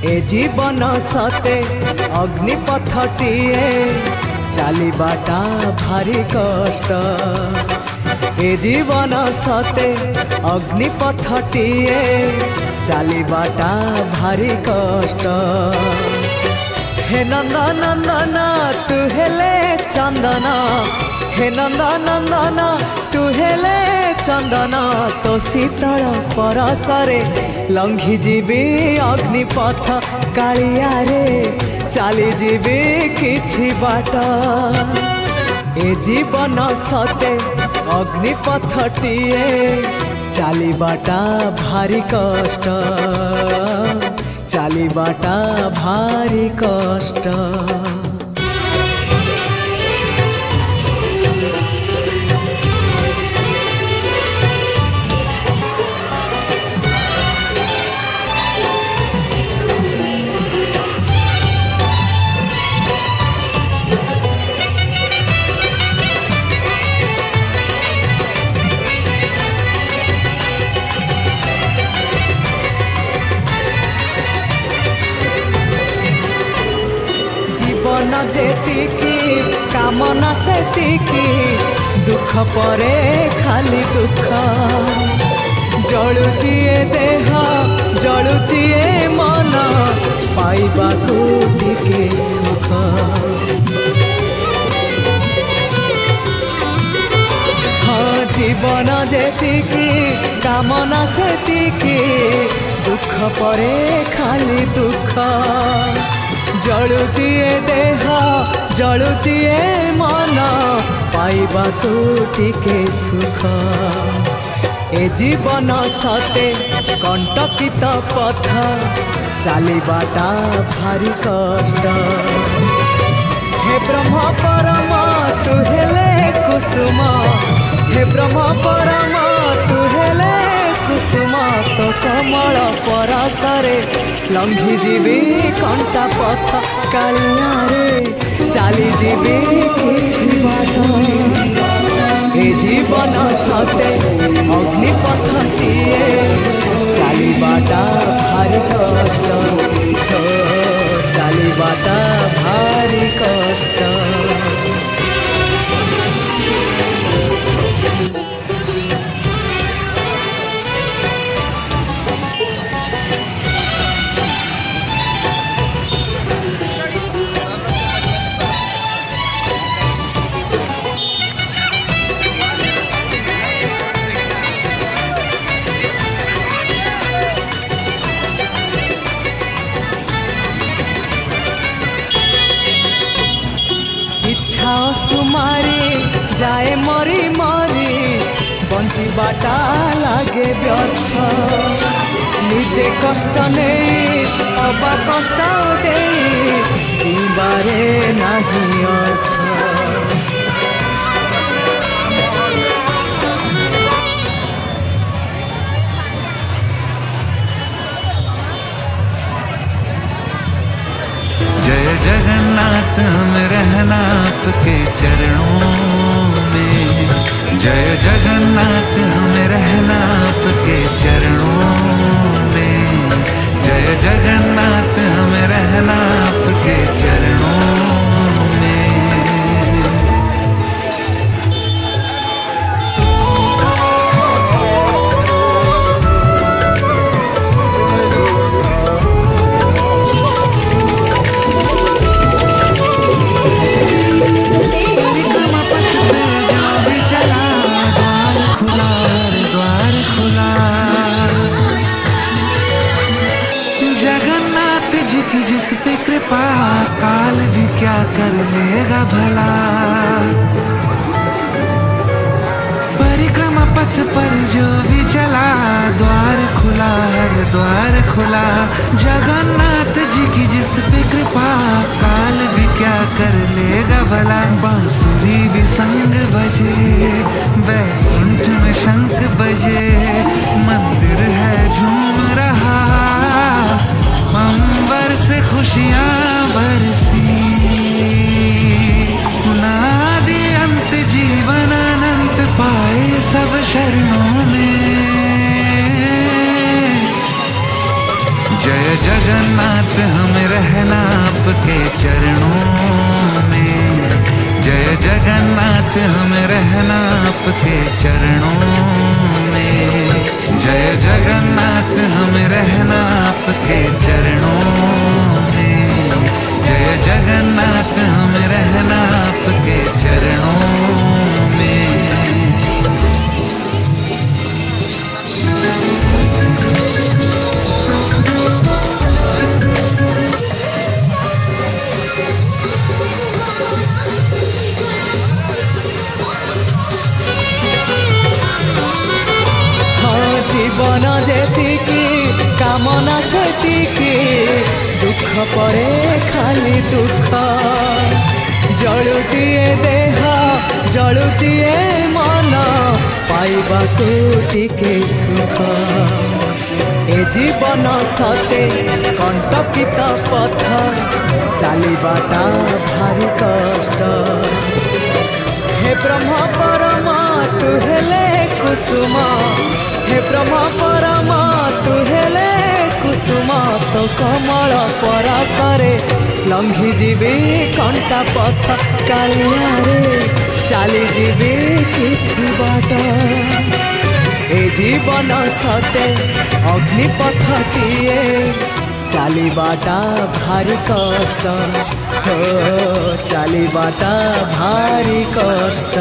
ए जीवन सते अग्निपथटीए चलिबाटा भारी कष्ट। ए जीवन सते अग्निपथटीए चलिबाटा भारी कष्ट। हे नंदनंदन तू हेले चंदन, हे नंदनंदन तू हेले चंदन, तो शीतल परसरे लंघी जीवी अग्निपथ कालिया रे चली जीवी किछि बाट। ए जीवन सते अग्निपथटीए चलिबाटा भारी कष्ट, चलिबाटा भारी कष्ट। जीवन जेतिकी कामना सेतिकी, दुख परे खाली दुख। जलुची ए देह जलुची ए मन, पाइबाकू टिके सुख। हाँ जीवन जेतिकी कामना सेतिकी, दुख परे खाली दुख। जलुची ए देह जलुची ए मन, पाइबाकू टिके सुख। ए जीवन सते कंटकित पथ चलिबाटा भारी कष्ट। हे ब्रह्म परम तू हेले कुसुम, हे ब्रह्म परम तू हेले कुसुम, तो कमल परसरे लंघी जीवी कंटा पथ कालिया रे चली जीवी किछि बाट। ए जीवन सते अग्निपथटीए चलिबाटा भारी कष्ट, चलिबाटा भारी कष्ट। इच्छा सुमारी जाए मरी मरी, बंचिबाटा लागे व्यर्थ। निजे कष्ट नहीं अबा कष्ट दे, जीवारे नहीं अर्थ। जय जगन्नाथ में रहना आपके चरणों में, जय जगन्नाथ में रहना आपके चरणों में, जय जगन्नाथ में रहना आपके चरणों में। जगन्नाथ जी की जिस पे कृपा, काल भी क्या कर लेगा भला। परिक्रमा पथ पर जो भी चला, द्वार खुला हर द्वार खुला। जगन्नाथ जी की जिस पे कृपा, काल भी क्या कर लेगा भला। बांसुरी भी संग बजे, वैकुंठ में शंख बजे, मंदिर है झूम रहा, अंबर से खुशियां बरसी। नादि अंत जीवन अनंत पाए सब शरणों में। जय जगन्नाथ हम रहना आपके चरणों में, जय जगन्नाथ हम रहना आपके चरणों में, जय जगन्नाथ हम रहना आपके चरणों में, जय जगन्नाथ हम रहना आपके चरणों में। জীবন যেতিকি কামনা সেতিকি, দুঃখ পরে খালি দুঃখ। জলুচি এ দেহ জলুচি এ মন, পাইবাকু টিকে সুখ। এ জীবন সতে কণ্টকিত পথ, চালিবাটা ভারি কষ্ট। হে ব্রহ্ম পরম তু হেলে কুসুম, হে ব্রহ্ম পরম তু হেলে কুসুম। তো কমল পরশরে লঙ্ঘি ଯିବି କଣ୍ଟା ପଥ, କାଳିଆରେ ଚାଲି ଯିବି କିଛି ବାଟ। ଏ ଜୀବନ ସତେ ଅଗ୍ନିପଥଟିଏ, ଚାଲିବାଟା ଭାରି କଷ୍ଟ। ଚାଲିବାଟା ଭାରି କଷ୍ଟ।